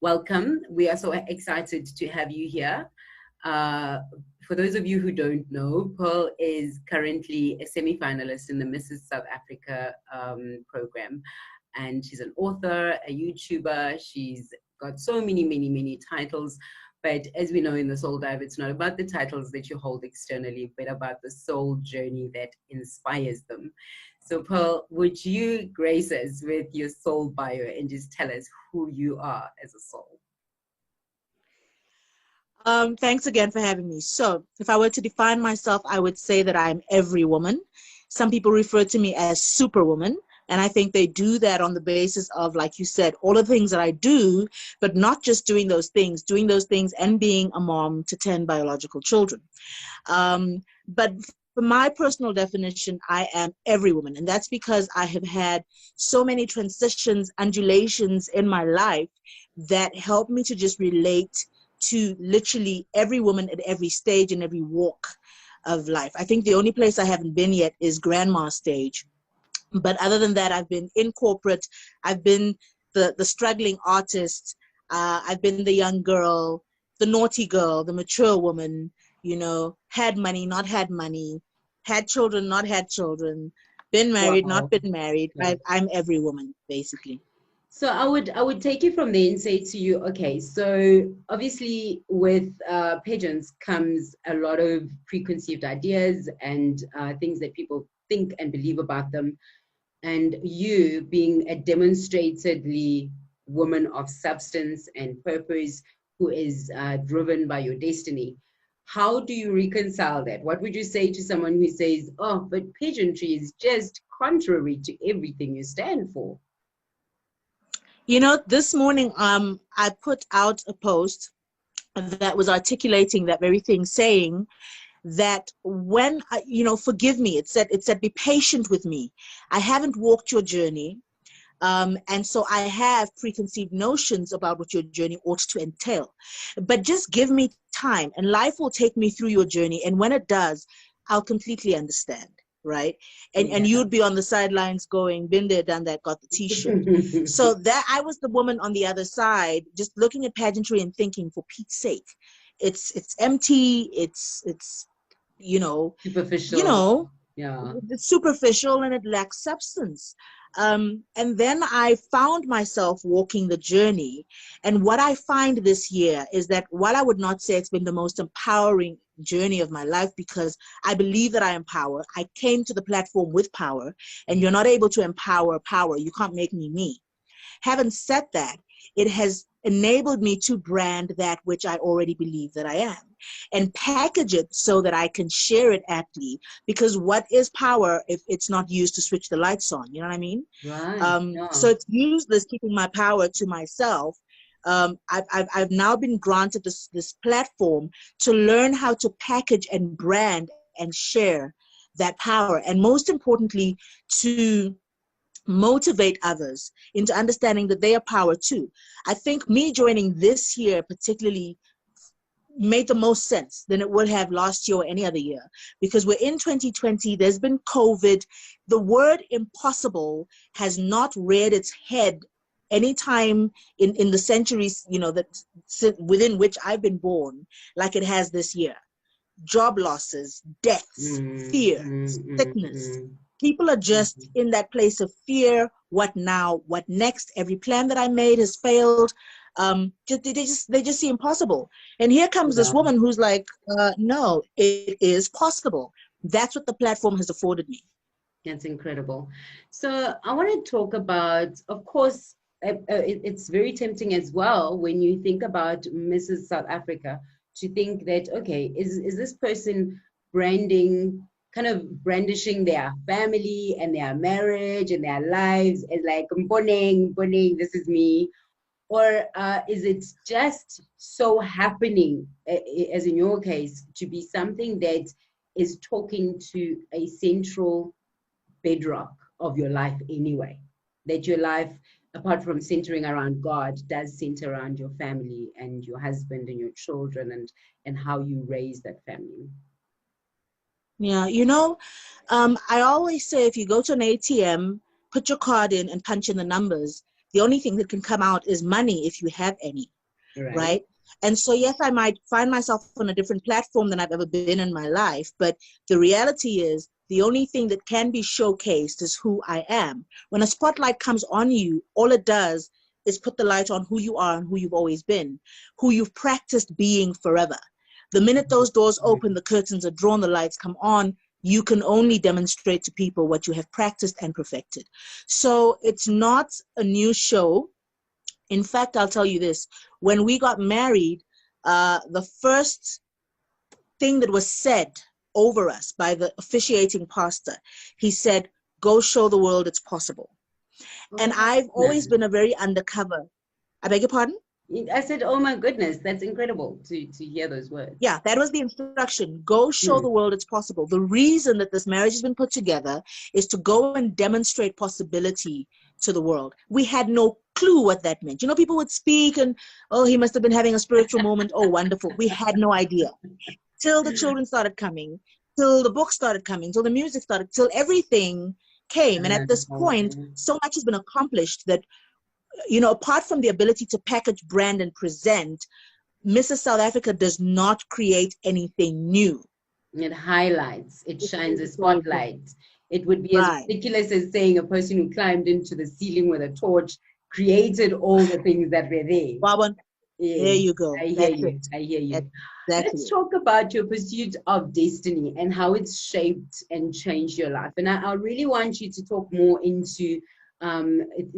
welcome. We are so excited to have you here. Uh, for those of you who don't know, Pearl is currently a semi-finalist in the Mrs. South Africa program. And she's an author, a YouTuber. She's got so many titles. But as we know in the Soul Dive, it's not about the titles that you hold externally, but about the soul journey that inspires them. So, Pearl, would you grace us with your soul bio and just tell us who you are as a soul? Thanks again for having me. So, if I were to define myself, I would say that I'm every woman. Some people refer to me as superwoman, and I think they do that on the basis of, like you said, all the things that I do, but not just doing those things and being a mom to 10 biological children. But for my personal definition, I am every woman, and that's because I have had so many transitions, undulations in my life that help me to just relate to literally every woman at every stage and every walk of life. I think the only place I haven't been yet is grandma stage. But other than that, I've been in corporate, I've been the struggling artist, I've been the young girl, the naughty girl, the mature woman, had money, not had money, had children, not had children, been married, not Wow. been married. Yeah. I'm every woman, basically. So I would take you from there and say to you, okay, so obviously with pageants comes a lot of preconceived ideas and things that people think and believe about them. And you being a demonstratedly woman of substance and purpose who is driven by your destiny, how do you reconcile that? What would you say to someone who says, oh, but pageantry is just contrary to everything you stand for? This morning, I put out a post that was articulating that very thing, saying that when forgive me, it said be patient with me. I haven't walked your journey, and so I have preconceived notions about what your journey ought to entail, but just give me time and life will take me through your journey, and when it does, I'll completely understand, right? And Yeah. you'd be on the sidelines going, been there, done that, got the t-shirt. So that I was the woman on the other side just looking at pageantry and thinking, for Pete's sake, it's empty, it's you know you Superficial. know Yeah. it's superficial and it lacks substance. And then I found myself walking the journey. And what I find this year is that while I would not say it's been the most empowering journey of my life, because I believe that I empower, I came to the platform with power, and you're not able to empower power. You can't make me me. Having said that, it has enabled me to brand that which I already believe that I am and package it so that I can share it aptly. Because what is power if it's not used to switch the lights on? You know what I mean? Right. Yeah. So it's useless keeping my power to myself. I've now been granted this platform to learn how to package and brand and share that power. And most importantly, to motivate others into understanding that they are power too. I think me joining this year particularly made the most sense than it would have last year or any other year, because we're in 2020, there's been COVID. The word impossible has not reared its head anytime in the centuries, that within which I've been born, like it has this year. Job losses, deaths, Mm, fear, mm, mm, sickness. mm, People are just mm. in that place of fear. What now? What next? Every plan that I made has failed. They just see impossible. And here comes this Yeah. woman who's like, no, it is possible. That's what the platform has afforded me. That's incredible. So I want to talk about, of course, it's very tempting as well when you think about Mrs. South Africa to think that, okay, is this person branding, kind of brandishing their family and their marriage and their lives as like, Mboneng, this is me. Or is it just so happening, as in your case, to be something that is talking to a central bedrock of your life anyway? That your life, apart from centering around God, does center around your family and your husband and your children and how you raise that family. Yeah, I always say if you go to an ATM, put your card in and punch in the numbers, The only thing that can come out is money if you have any, Right. right? And so, yes, I might find myself on a different platform than I've ever been in my life. But the reality is, the only thing that can be showcased is who I am. When a spotlight comes on you, all it does is put the light on who you are and who you've always been, who you've practiced being forever. The minute those doors open, the curtains are drawn, the lights come on, you can only demonstrate to people what you have practiced and perfected. So it's not a new show. In fact, I'll tell you this. When we got married, the first thing that was said over us by the officiating pastor, he said, go show the world it's possible. Oh And my I've always goodness. been a very undercover. I beg your pardon? I said, oh my goodness, that's incredible to hear those words. Yeah, that was the instruction. Go show the Mm. world it's possible. The reason that this marriage has been put together is to go and demonstrate possibility to the world. We had no clue what that meant. You know, people would speak and, oh, he must have been having a spiritual moment. Oh, wonderful. We had no idea. Till the children started coming, till the books started coming, till the music started, till everything came. And at this point, so much has been accomplished that, you know, apart from the ability to package, brand, and present, Mrs. South Africa does not create anything new. It highlights, it It's shines a so good. spotlight. It would be as Right. ridiculous as saying a person who climbed into the ceiling with a torch created all the things that were there. Wawan, there Yes, you go. I hear That's it. you. I hear you. That's exactly Let's it. talk about your pursuit of destiny and how it's shaped and changed your life. And I really want you to talk more into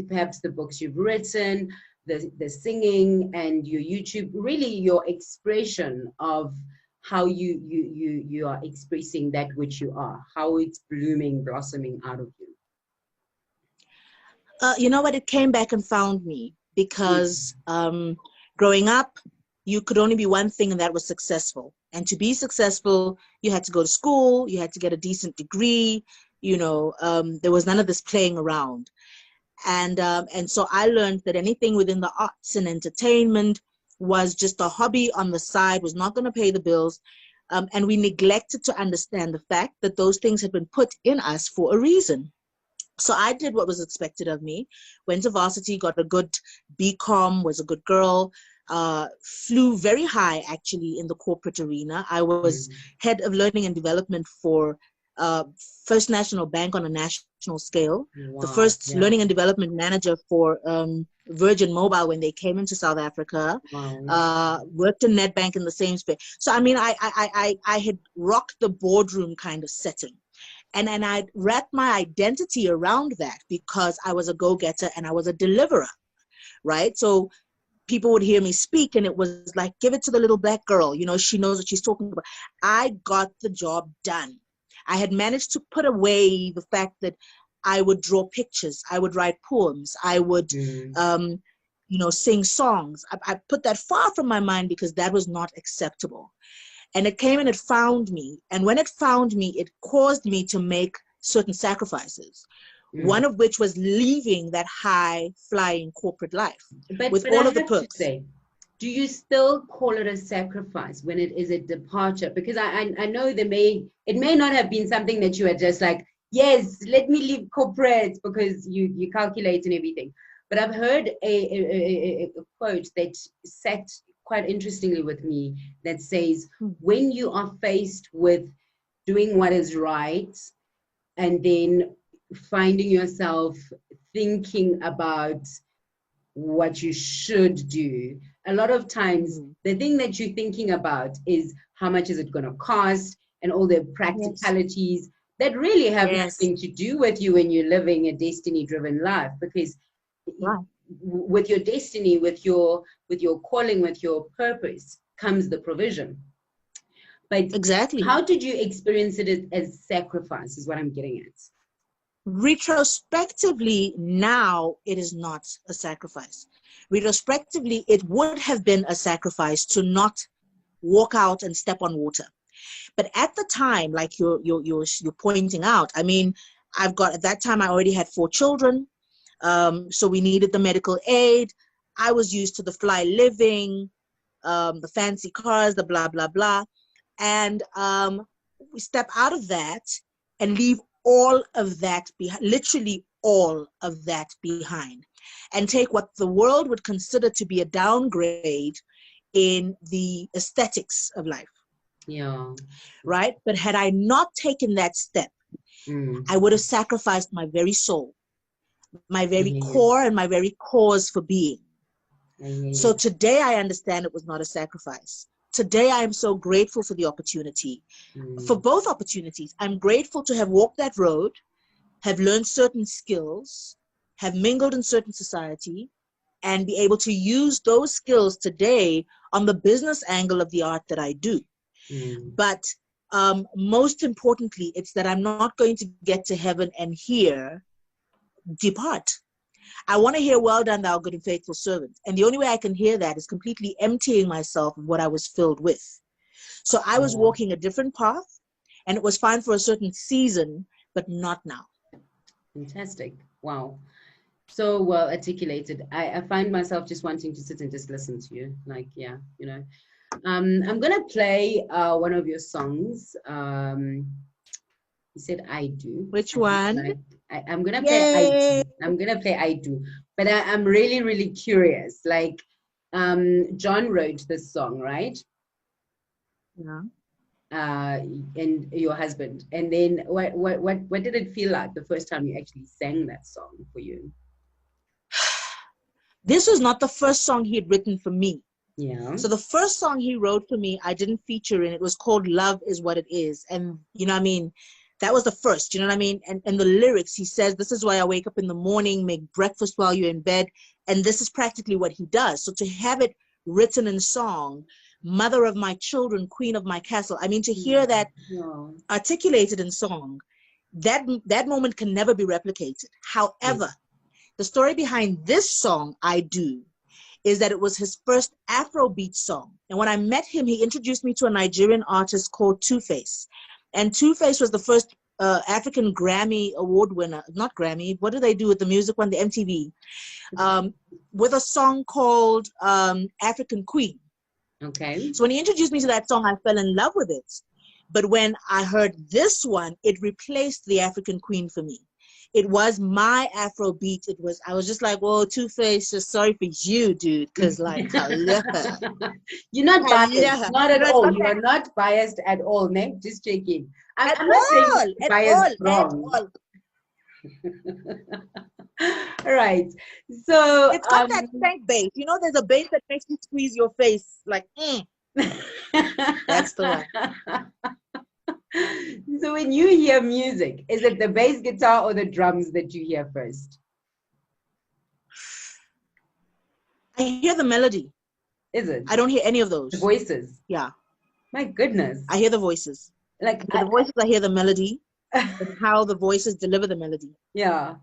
perhaps the books you've written, the singing, and your YouTube, really your expression of how you are expressing that which you are, how it's blooming, blossoming out of you. You know what? It came back and found me because growing up, you could only be one thing, and that was successful. And to be successful, you had to go to school, you had to get a decent degree. You know, there was none of this playing around. And so I learned that anything within the arts and entertainment was just a hobby on the side, was not going to pay the bills. And we neglected to understand the fact that those things had been put in us for a reason. So I did what was expected of me, went to varsity, got a good BCom, was a good girl, flew very high actually in the corporate arena. I was Mm. head of learning and development for uh, First National Bank on a national scale, the Wow. first Yeah. learning and development manager for Virgin Mobile when they came into South Africa, Wow. worked in NetBank in the same space. So, I mean, I had rocked the boardroom kind of setting. And I wrapped my identity around that because I was a go-getter and I was a deliverer, right? So people would hear me speak and it was like, give it to the little black girl. You know, she knows what she's talking about. I got the job done. I had managed to put away the fact that I would draw pictures, I would write poems, I would, Mm. um, you know, sing songs. I put that far from my mind because that was not acceptable. And it came and it found me. And when it found me, it caused me to make certain sacrifices, Mm. one of which was leaving that high flying corporate life with But I all of the have to perks. say, do you still call it a sacrifice when it is a departure? Because I know it may not have been something that you had just like, yes, let me leave corporate because you calculate and everything. But I've heard a quote that sat quite interestingly with me that says, Hmm. when you are faced with doing what is right and then finding yourself thinking about what you should do. A lot of times, Mhm. the thing that you're thinking about is how much is it going to cost and all the Yes. practicalities that really have Yes. nothing to do with you when you're living a destiny driven life, because Right. with your destiny, with your calling, with your purpose comes the provision. But Exactly. how did you experience it as sacrifice is what I'm getting at. Retrospectively, now it is not a sacrifice. Retrospectively, it would have been a sacrifice to not walk out and step on water. But at the time, like you're pointing out, I mean, I've got at that time I already had 4 children, so we needed the medical aid. I was used to the fly living, the fancy cars, the blah blah blah, and we step out of that and leave all of that behind, literally all of that behind. and take what the world would consider to be a downgrade in the aesthetics of life. Yeah. Right? But had I not taken that step, I would have sacrificed my very soul, my very core, and my very cause for being. So today I understand it was not a sacrifice. Today I am so grateful for the opportunity, for both opportunities. I'm grateful to have walked that road, have learned certain skills, have mingled in certain society, and be able to use those skills today on the business angle of the art that I do. But most importantly, it's that I'm not going to get to heaven and hear, depart. I want to hear, well done, thou good and faithful servant. And the only way I can hear that is completely emptying myself of what I was filled with. So I was walking a different path, and it was fine for a certain season, but not now. Fantastic. Wow. So well articulated. I find myself just wanting to sit and just listen to you. Like, yeah, you know. I'm gonna play one of your songs. You said I do. Which one? I'm gonna play I do. I'm gonna play I do. But I'm really, really curious. Like, John wrote this song, right? Yeah. And your husband. And then what did it feel like the first time you actually sang that song for you? This was not the first song he had written for me. Yeah. So the first song he wrote for me, I didn't feature in. It was called Love Is What It Is. And, you know what I mean? That was the first, you know what I mean? And the lyrics, he says, this is why I wake up in the morning, make breakfast while you're in bed. And this is practically what he does. So to have it written in song, mother of my children, queen of my castle. I mean, to hear that articulated in song, that moment can never be replicated. However, the story behind this song, I Do, is that it was his first Afrobeat song. And when I met him, he introduced me to a Nigerian artist called Two-Face. And Two-Face was the first African Grammy award winner, not Grammy, what do they do with the music one, the MTV, with a song called African Queen. Okay. So when he introduced me to that song, I fell in love with it. But when I heard this one, it replaced the African Queen for me. It was my Afrobeat. I was just like, whoa, Two-Face, just sorry for you, dude, because like, you're not biased, not at all. You are not biased at all, Nick. Just checking. I'm not saying biased wrong. Right. So it's got that stank bass. You know, there's a bass that makes you squeeze your face like, That's the one. So when you hear music, is it the bass guitar or the drums that you hear first? I hear the melody. Is it? I don't hear any of those. The voices? Yeah. My goodness. I hear the voices. Like the voices, I hear the melody and how the voices deliver the melody. Yeah.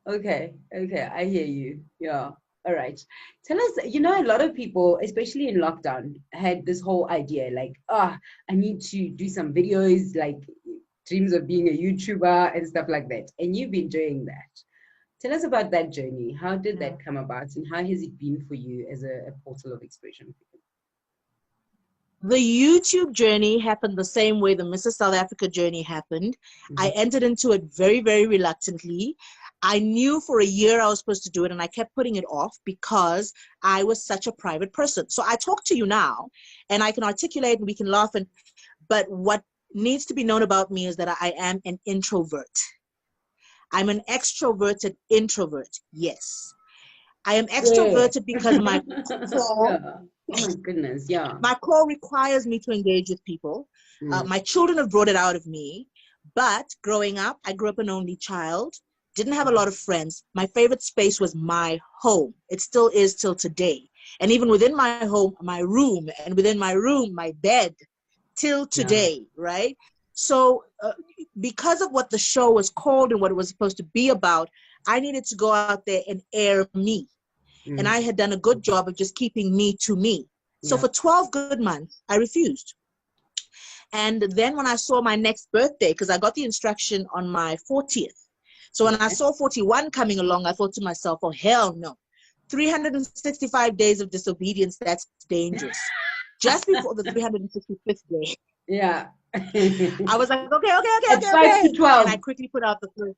Okay. I hear you. Yeah. All right. Tell us, you know, a lot of people, especially in lockdown, had this whole idea like, I need to do some videos, like dreams of being a YouTuber and stuff like that. And you've been doing that. Tell us about that journey. How did that come about and how has it been for you as a portal of expression? The YouTube journey happened the same way the Mrs. South Africa journey happened. I entered into it very, very reluctantly. I knew for a year I was supposed to do it and I kept putting it off because I was such a private person. So I talk to you now and I can articulate and we can laugh. But what needs to be known about me is that I am an introvert. I'm an extroverted introvert. Yes. I am extroverted because my core, oh my goodness, yeah. My core requires me to engage with people. My children have brought it out of me. But growing up, I grew up an only child. Didn't have a lot of friends. My favorite space was my home. It still is till today. And even within my home, my room, and within my room, my bed, till today, right? So because of what the show was called and what it was supposed to be about, I needed to go out there and air me. And I had done a good job of just keeping me to me. So for 12 good months, I refused. And then when I saw my next birthday, because I got the instruction on my 40th, so when I saw 41 coming along, I thought to myself, oh, hell no. 365 days of disobedience, that's dangerous. Just before the 365th day. Yeah. I was like, okay. It's 5 to 12. And I quickly put out the first.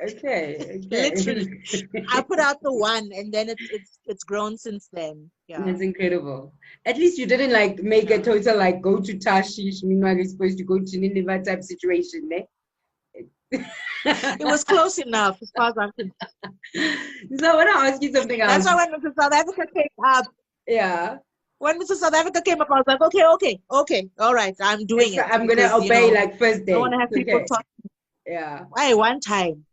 Okay, Literally, I okay. put out the one, and then it's grown since then. Yeah. That's incredible. At least you didn't like make a Yeah. total like go to Tashish, meanwhile you're supposed to go to Nineveh type situation, eh? It was close enough as far as I'm concerned. So I want to ask you something That's else. why when Mrs. South Africa came up, Yeah. when Mrs. South Africa came up, I was like, okay, all right, I'm doing Yes, it I'm gonna because obey like first I don't want day. to have people Okay. talk. Yeah. Hey, one time,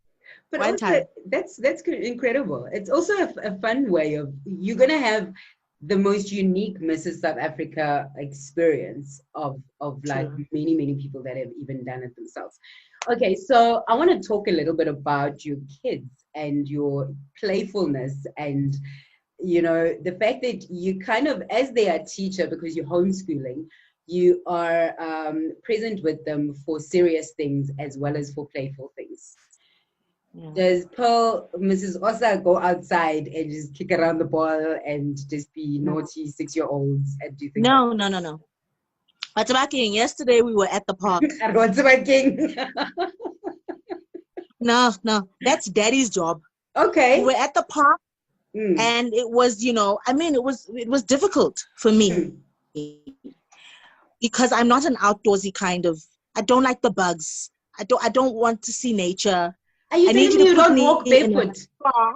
But one also, time. that's incredible. It's also a fun way of you're gonna have the most unique Mrs. South Africa experience of like True. many people that have even done it themselves. Okay, so I want to talk a little bit about your kids and your playfulness and the fact that you kind of as their teacher because you're homeschooling you are present with them for serious things as well as for playful things. Yeah. Does Pearl, Mrs. Osa, go outside and just kick around the ball and just be No, naughty 6-year-olds and do things like no. But yesterday we were at the park. that? What's working? No, that's daddy's job. We Okay. were at the park, Mm. and it was, it was difficult for me because I'm not an outdoorsy kind of. I don't like the bugs. I don't want to see nature. Are I you need you telling to me you put don't me walk in a barefoot? spa.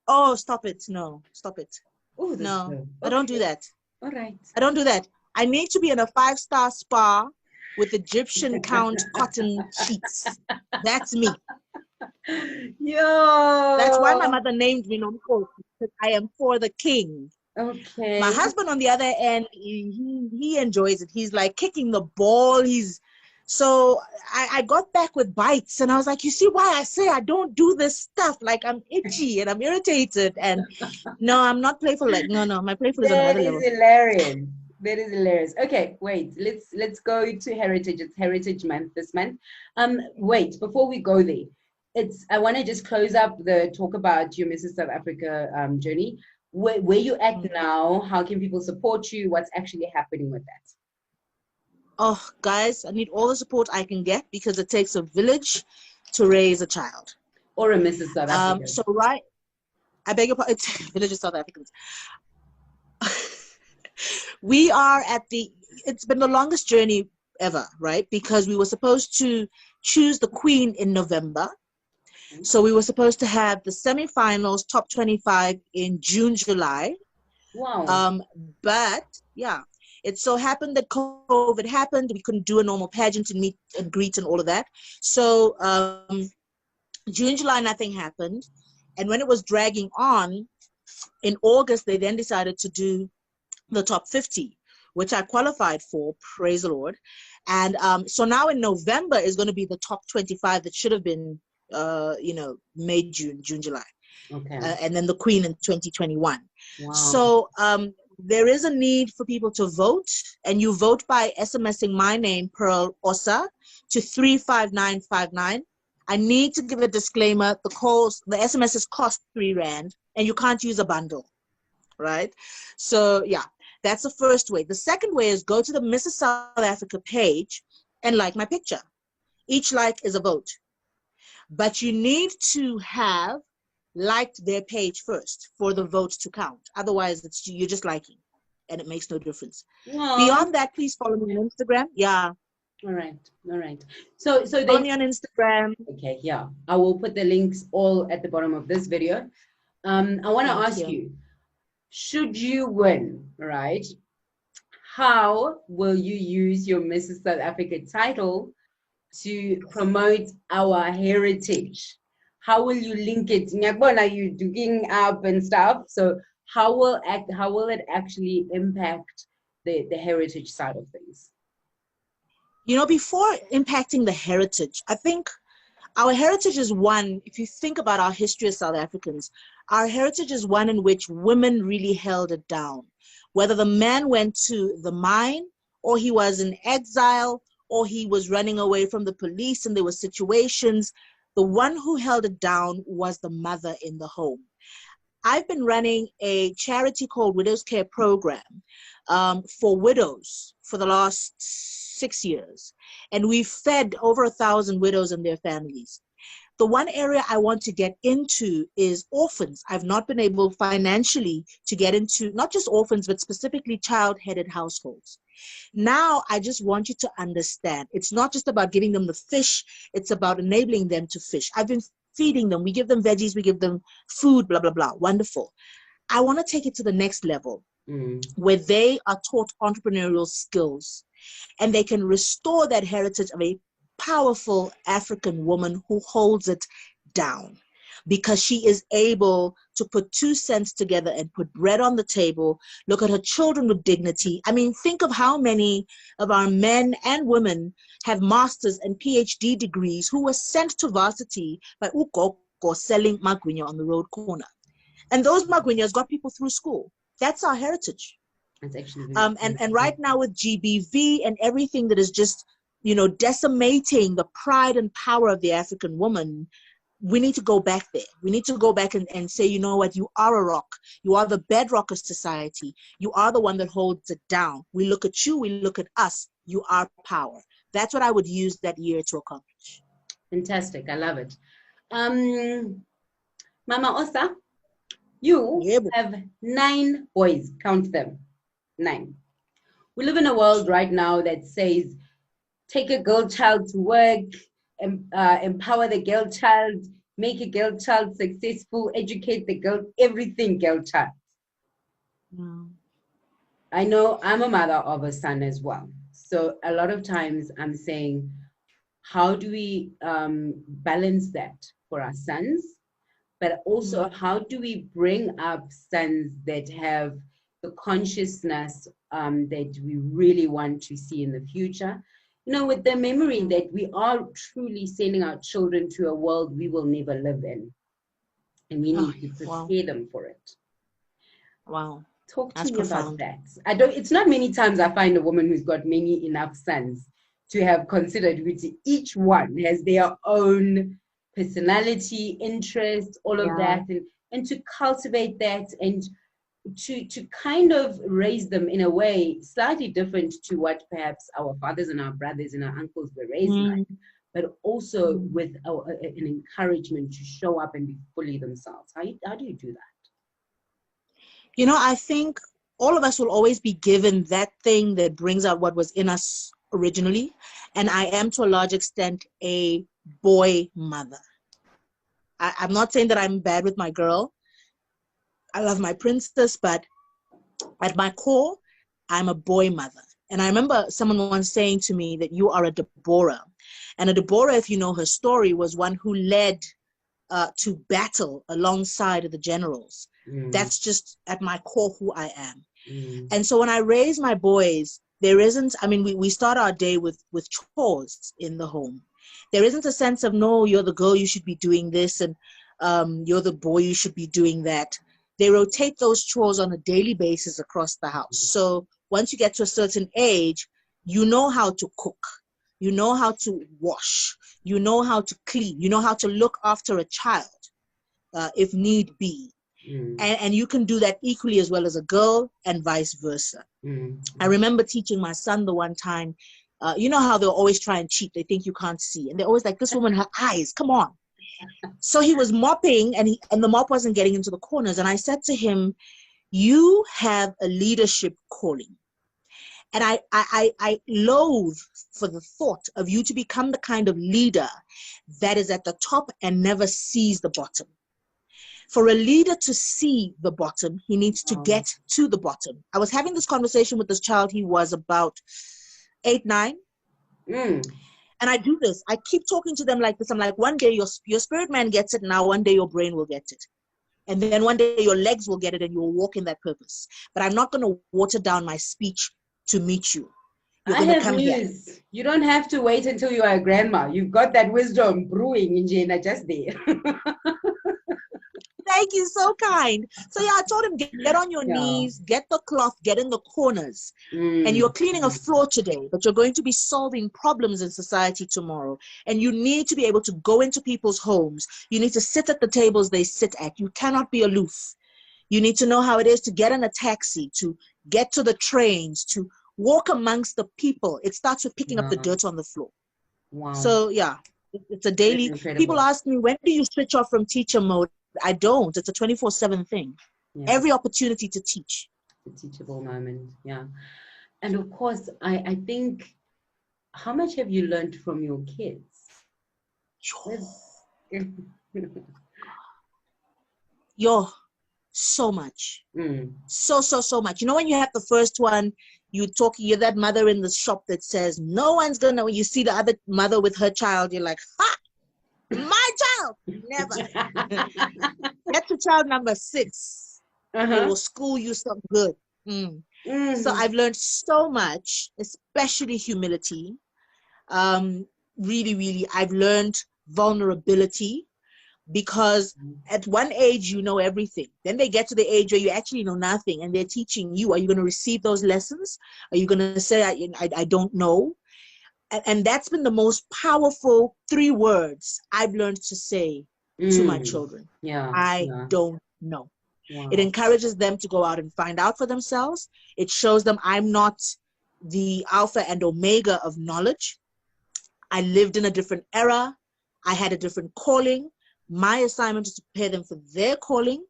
Oh, stop it. No, stop it. Oh, that's No, good. I don't do Okay. that. All right. I don't do that. I need to be in a 5-star spa with Egyptian count cotton sheets. That's me. That's why my Yo. mother named me Nomkhosi, because I am for the king. My Okay. husband, on the other end, he enjoys it. He's like kicking the ball. So I got back with bites, and I was like, you see why I say I don't do this stuff? Like I'm itchy and I'm irritated, and no, I'm not playful. Like no, my playful is on That another is level. hilarious. That is hilarious. Okay, wait. Let's go to Heritage. It's Heritage Month this month. Wait, before we go there, I want to just close up the talk about your Mrs. South Africa journey. Where you at now? How can people support you? What's actually happening with that? Oh, guys, I need all the support I can get because it takes a village to raise a child. Or a Mrs. South Africa? So right, I beg your pardon, it's village of South Africans. We are it's been the longest journey ever, right? Because we were supposed to choose the queen in November. So we were supposed to have the semifinals, top 25 in June, July. Wow. Um, but yeah, it so happened that COVID happened. We couldn't do a normal pageant and meet and greet and all of that. So June, July, nothing happened. And when it was dragging on, in August, they then decided to do the top 50, which I qualified for, praise the Lord. And so now in November is going to be the top 25 that should have been, May, June, July. Okay. And then the Queen in 2021. Wow. So there is a need for people to vote, and you vote by SMSing my name, Pearl Osa, to 35959. I need to give a disclaimer. The SMSs cost R3, and you can't use a bundle, right? So yeah, that's the first way. The second way is go to the Mrs. South Africa page and like my picture. Each like is a vote. But you need to have liked their page first for the vote to count. Otherwise, you're just liking, and it makes no difference. Wow. Beyond that, please follow me on Instagram. Yeah, All right. All right. So follow then, me on Instagram. okay, yeah. I will put the links all at the bottom of this video. I want to Thank ask you. you, should you win, right? How will you use your Mrs. South Africa title to promote our heritage? How will you link it? Ngiyakubona you digging up and stuff. So how will it actually impact the heritage side of things? Before impacting the heritage, I think our heritage is one, if you think about our history as South Africans, our heritage is one in which women really held it down. Whether the man went to the mine, or he was in exile, or he was running away from the police and there were situations, the one who held it down was the mother in the home. I've been running a charity called Widows Care Program for widows for the last 6 years. And we've fed over 1,000 widows and their families. The one area I want to get into is orphans. I've not been able financially to get into not just orphans, but specifically child-headed households. Now, I just want you to understand, it's not just about giving them the fish, it's about enabling them to fish. I've been feeding them. We give them veggies, we give them food, blah, blah, blah. Wonderful. I want to take it to the next level where they are taught entrepreneurial skills and they can restore that heritage of a powerful African woman who holds it down because she is able to put 2 cents together and put bread on the table, look at her children with dignity. I mean, think of how many of our men and women have masters and PhD degrees who were sent to varsity by Ukoko selling magwinya on the road corner. And those magwinyas got people through school. That's our heritage. That's actually and right now with GBV and everything that is just, you know, decimating the pride and power of the African woman, we need to go back there. We need to go back and say, you know what, you are a rock. You are the bedrock of society. You are the one that holds it down. We look at you, we look at us. You are power. That's what I would use that year to accomplish. Fantastic. I love it. Mama Osa, you have 9 boys. Count them. 9. We live in a world right now that says, take a girl child to work, empower the girl child, make a girl child successful, educate the girl, everything girl child. I know I'm a mother of a son as well. So a lot of times I'm saying, how do we balance that for our sons? But also, how do we bring up sons that have the consciousness that we really want to see in the future? You know, with the memory that we are truly sending our children to a world we will never live in. And we need to prepare them for it. Wow. Talk to me about that. It's not many times I find a woman who's got many enough sons to have considered which each one has their own personality, interest, all of that, and to cultivate that and to kind of raise them in a way slightly different to what perhaps our fathers and our brothers and our uncles were raised like, but also with an encouragement to show up and be fully themselves. How do you do that? You know, I think all of us will always be given that thing that brings out what was in us originally. And I am, to a large extent, a boy mother. I'm not saying that I'm bad with my girl. I love my princess, but at my core, I'm a boy mother. And I remember someone once saying to me that you are a Deborah. And a Deborah, if you know her story, was one who led to battle alongside of the generals. That's just at my core who I am. And so when I raise my boys, there isn't, I mean, we start our day with chores in the home. There isn't a sense of, no, you're the girl, you should be doing this, and you're the boy, you should be doing that. They rotate those chores on a daily basis across the house. So once you get to a certain age, you know how to cook. You know how to wash. You know how to clean. You know how to look after a child if need be. And you can do that equally as well as a girl and vice versa. I remember teaching my son the one time, you know how they'll always try and cheat. They think you can't see. And they're always like, this woman, her eyes, come on. So he was mopping and the mop wasn't getting into the corners. And I said to him, you have a leadership calling. And I loathe for the thought of you to become the kind of leader that is at the top and never sees the bottom. For a leader to see the bottom, he needs to get to the bottom. I was having this conversation with this child. He was about 8, 9. And I do this. I keep talking to them like this. I'm like, one day your spirit man gets it now. One day your brain will get it. And then one day your legs will get it and you will walk in that purpose. But I'm not going to water down my speech to meet you. You're going to come news. Here. You don't have to wait until you are a grandma. You've got that wisdom brewing in Jena just there. Thank you, so kind. So yeah, I told him, get on your knees, get the cloth, get in the corners. And you're cleaning a floor today, but you're going to be solving problems in society tomorrow. And you need to be able to go into people's homes. You need to sit at the tables they sit at. You cannot be aloof. You need to know how it is to get in a taxi, to get to the trains, to walk amongst the people. It starts with picking up the dirt on the floor. So yeah. It's a That's daily. People incredible. ask me, when do you switch off from teacher mode? I don't. It's a 24/7 thing. Yeah, Every opportunity to teach. the teachable moment. Yeah. And of course, I think, how much have you learned from your kids? That's Yo, so much. mm. So much. You know, when you have the first one, you're that mother in the shop that says, no one's gonna, when you see the other mother with her child, you're like, ha, my child. Never. Get to child number 6. They Uh-huh. will school you some good. Mm. So Mm. I've learned so much, especially humility. Um, really, really, I've learned vulnerability, because at one age you know everything, then they get to the age where you actually know nothing and they're teaching you. Are you going to receive those lessons? Are you going to say I don't know? And that's been the most powerful 3 words I've learned to say to my Mm. children. Yeah, I yeah. don't know. It Wow. encourages them to go out and find out for themselves. It shows them I'm not the alpha and omega of knowledge. I lived in a different era. I had a different calling. My assignment is to prepare them for their calling,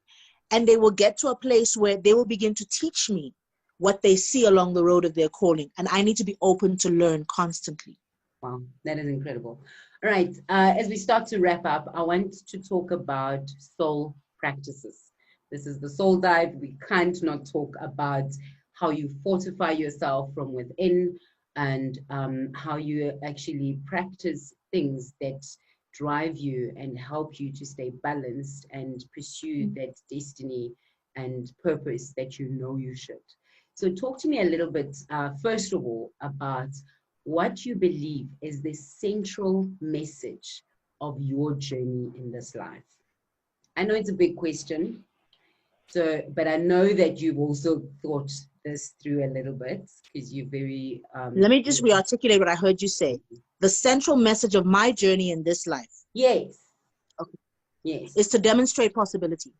and they will get to a place where they will begin to teach me what they see along the road of their calling. And I need to be open to learn constantly. Wow, that is incredible. All right, as we start to wrap up, I want to talk about soul practices. This is the soul dive. We can't not talk about how you fortify yourself from within, and how you actually practice things that drive you and help you to stay balanced and pursue that destiny and purpose that you know you should. So, talk to me a little bit, first of all, about what you believe is the central message of your journey in this life. I know it's a big question, so but I know that you've also thought this through a little bit, because you're very Let me just re-articulate what I heard you say. The central message of my journey in this life, yes, okay, yes. is to demonstrate possibility.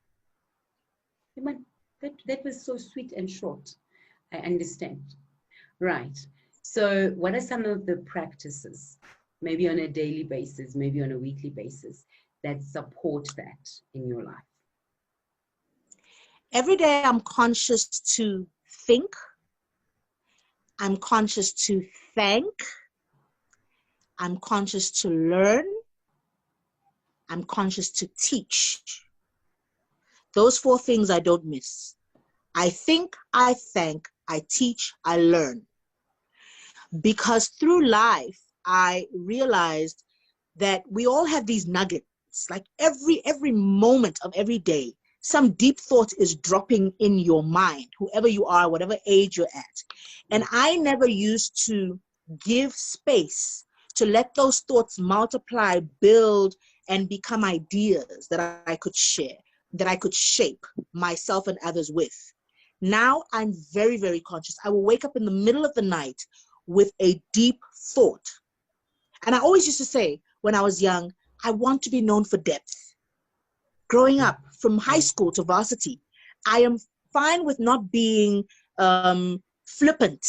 That was so sweet and short. I understand. Right. So, what are some of the practices, maybe on a daily basis, maybe on a weekly basis, that support that in your life? Every day I'm conscious to think, I'm conscious to thank, I'm conscious to learn, I'm conscious to teach. Those 4 things I don't miss. I think, I thank, I teach, I learn. Because through life, I realized that we all have these nuggets. Like every moment of every day, some deep thought is dropping in your mind, whoever you are, whatever age you're at. And I never used to give space to let those thoughts multiply, build, and become ideas that I could share, that I could shape myself and others with. Now I'm very, very conscious. I will wake up in the middle of the night with a deep thought. And I always used to say when I was young, I want to be known for depth. Growing up from high school to varsity, I am fine with not being flippant.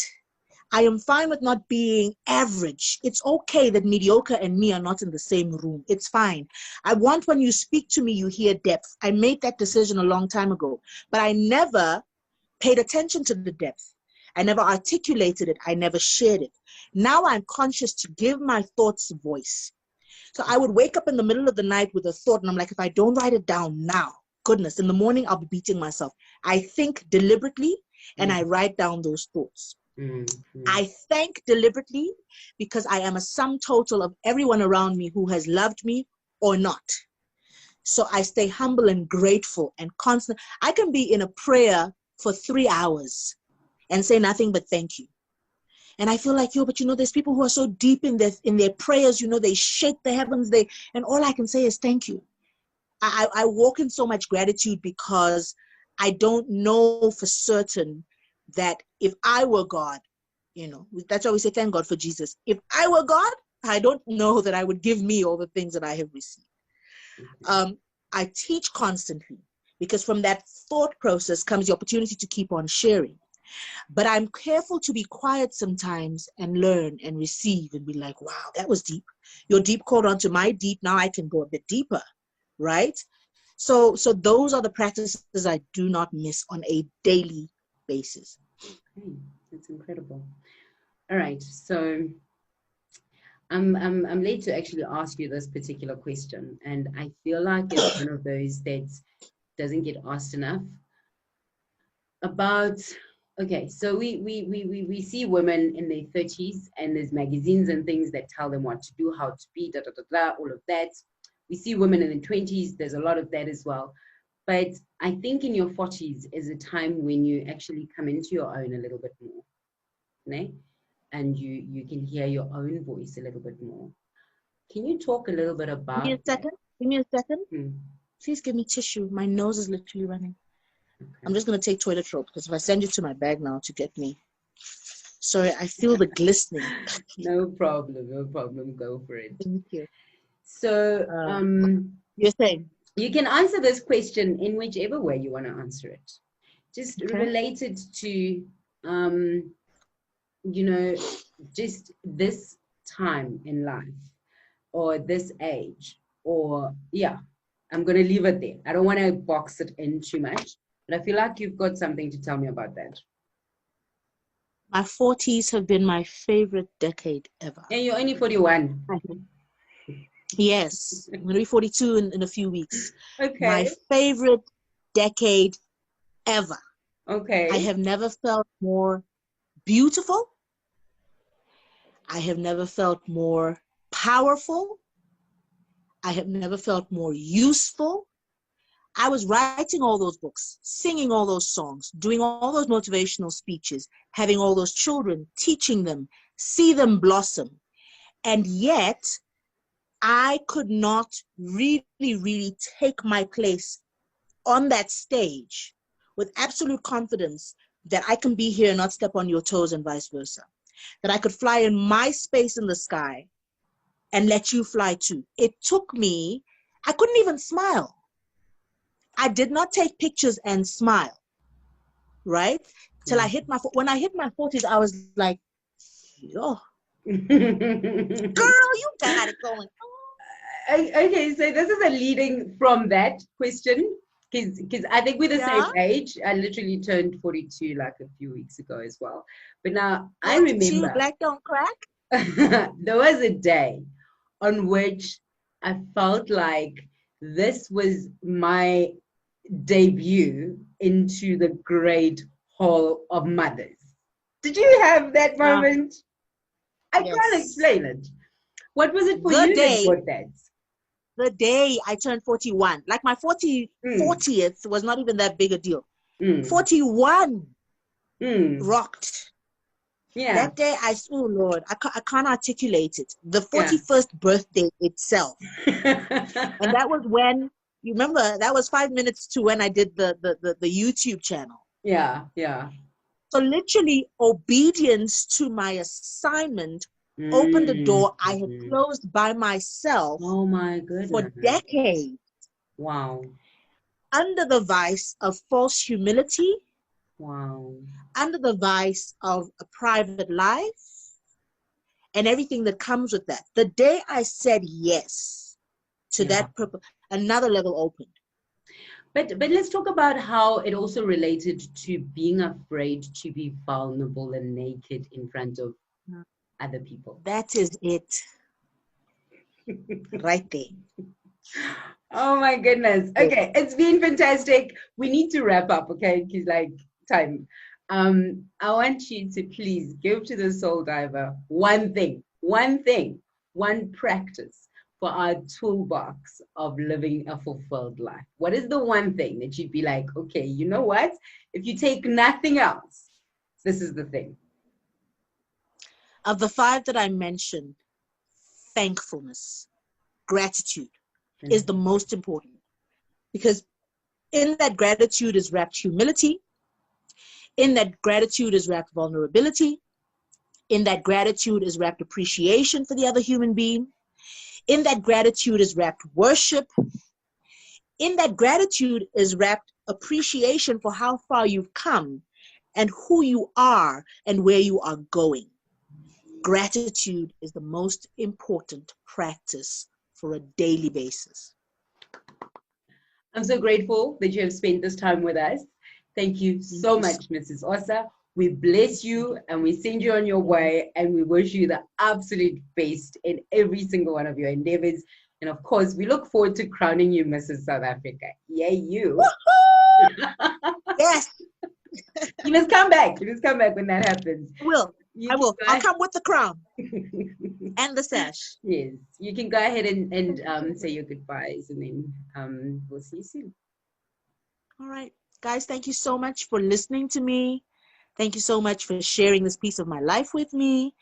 I am fine with not being average. It's okay that mediocre and me are not in the same room. It's fine. I want when you speak to me, you hear depth. I made that decision a long time ago, but I never paid attention to the depth. I never articulated it. I never shared it. Now I'm conscious to give my thoughts voice. So I would wake up in the middle of the night with a thought, and I'm like, if I don't write it down now, goodness, in the morning I'll be beating myself. I think deliberately and I write down those thoughts. I thank deliberately because I am a sum total of everyone around me who has loved me or not. So I stay humble and grateful and constant. I can be in a prayer for 3 hours and say nothing but thank you. And I feel like, but there's people who are so deep in their prayers, they shake the heavens, and all I can say is thank you. I walk in so much gratitude because I don't know for certain that if I were God, that's why we say thank God for Jesus. If I were God, I don't know that I would give me all the things that I have received. I teach constantly because from that thought process comes the opportunity to keep on sharing. But I'm careful to be quiet sometimes and learn and receive and be like, wow, that was deep. Your deep called onto my deep. Now I can go a bit deeper, right? So those are the practices I do not miss on a daily basis. Okay, that's incredible. All right, so I'm late to actually ask you this particular question, and I feel like it's one of those that doesn't get asked enough. About, okay, so we see women in their 30s, and there's magazines and things that tell them what to do, how to be, da da da da, all of that. We see women in their 20s, there's a lot of that as well. But I think in your 40s is a time when you actually come into your own a little bit more, né? And you can hear your own voice a little bit more. Can you talk a little bit Give me about a that? second. Give me a second. Hmm. Please give me tissue. My nose is literally running. Okay. I'm just going to take toilet roll because if I send you to my bag now to get me. Sorry, I feel the glistening. No problem, no problem. Go for it. Thank you. So, You're saying? you can answer this question in whichever way you want to answer it. Just Okay. related to, you know, just this time in life or this age, or yeah, I'm going to leave it there. I don't want to box it in too much, but I feel like you've got something to tell me about that. My 40s have been my favorite decade ever. And you're only 41. Yes, I'm going to be 42 in a few weeks. Okay. My favorite decade ever. Okay. I have never felt more beautiful. I have never felt more powerful. I have never felt more useful. I was writing all those books, singing all those songs, doing all those motivational speeches, having all those children, teaching them, see them blossom. And yet, I could not really take my place on that stage with absolute confidence that I can be here and not step on your toes and vice versa. That I could fly in my space in the sky and let you fly too. It took me, I couldn't even smile. I did not take pictures and smile, right? Till I hit when I hit my 40s, I was like, yo, girl, you got it going. Okay, so this is a leading from that question, because I think we're the same age. I literally turned 42 like a few weeks ago as well. But now I remember Black don't crack. there was a day on which I felt like this was my debut into the great hall of mothers. Did you have that moment? I can't explain it. What was it for you that brought that? The day I turned 41, like my 40th was not even that big a deal. 41 rocked. Yeah. That day, oh Lord, I can't articulate it. The 41st birthday itself. And that was when, you remember, that was 5 minutes to when I did the YouTube channel. Yeah, yeah. So literally, obedience to my assignment opened a door I had closed by myself. Oh my goodness. For decades. Wow. Under the vice of false humility. Wow. Under the vice of a private life and everything that comes with that. The day I said yes to that purpose, another level opened. But let's talk about how it also related to being afraid to be vulnerable and naked in front of other people. That is it. Right there. Oh my goodness. Okay, it's been fantastic. We need to wrap up, okay? Because like time. I want you to please give to the soul diver one practice for our toolbox of living a fulfilled life. What is the one thing that you'd be like, okay, you know what? If you take nothing else, this is the thing. Of the 5 that I mentioned, thankfulness, gratitude is the most important. Because in that gratitude is wrapped humility. In that gratitude is wrapped vulnerability. In that gratitude is wrapped appreciation for the other human being. In that gratitude is wrapped worship. In that gratitude is wrapped appreciation for how far you've come and who you are and where you are going. Gratitude is the most important practice for a daily basis. I'm so grateful that you have spent this time with us. Thank you so Thank you. much, Mrs. Osa. We bless you and we send you on your way, and we wish you the absolute best in every single one of your endeavors. And of course, we look forward to crowning you Mrs. South Africa. Yay, you. Yes, You must come back. You must come back when that happens. I will. You I can will. go I'll ahead. come with the crown and the sash. Yes, you can go ahead and say your goodbyes, and then we'll see you soon. All right. Guys, thank you so much for listening to me. Thank you so much for sharing this piece of my life with me.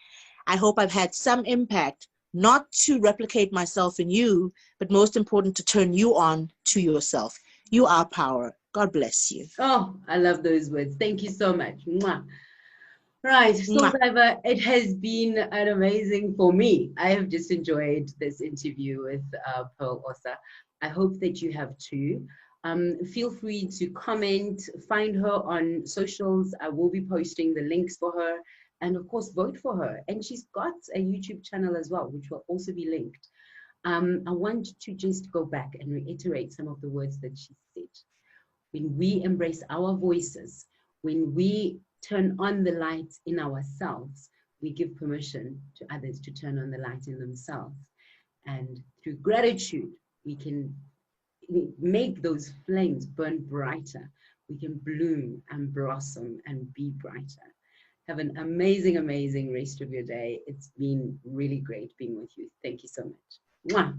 I hope I've had some impact, not to replicate myself in you, but most important, to turn you on to yourself. You are power. God bless you. Oh, I love those words. Thank you so much. Mwah. Right, Soul Mwah. Diver, it has been an amazing for me. I have just enjoyed this interview with Pearl Osa. I hope that you have too. Feel free to comment, find her on socials. I will be posting the links for her, and of course, vote for her. And she's got a YouTube channel as well, which will also be linked. I want to just go back and reiterate some of the words that she said. When we embrace our voices, when we turn on the light in ourselves, we give permission to others to turn on the light in themselves. And through gratitude, we can make those flames burn brighter. We can bloom and blossom and be brighter. Have an amazing, amazing rest of your day. It's been really great being with you. Thank you so much. Mwah.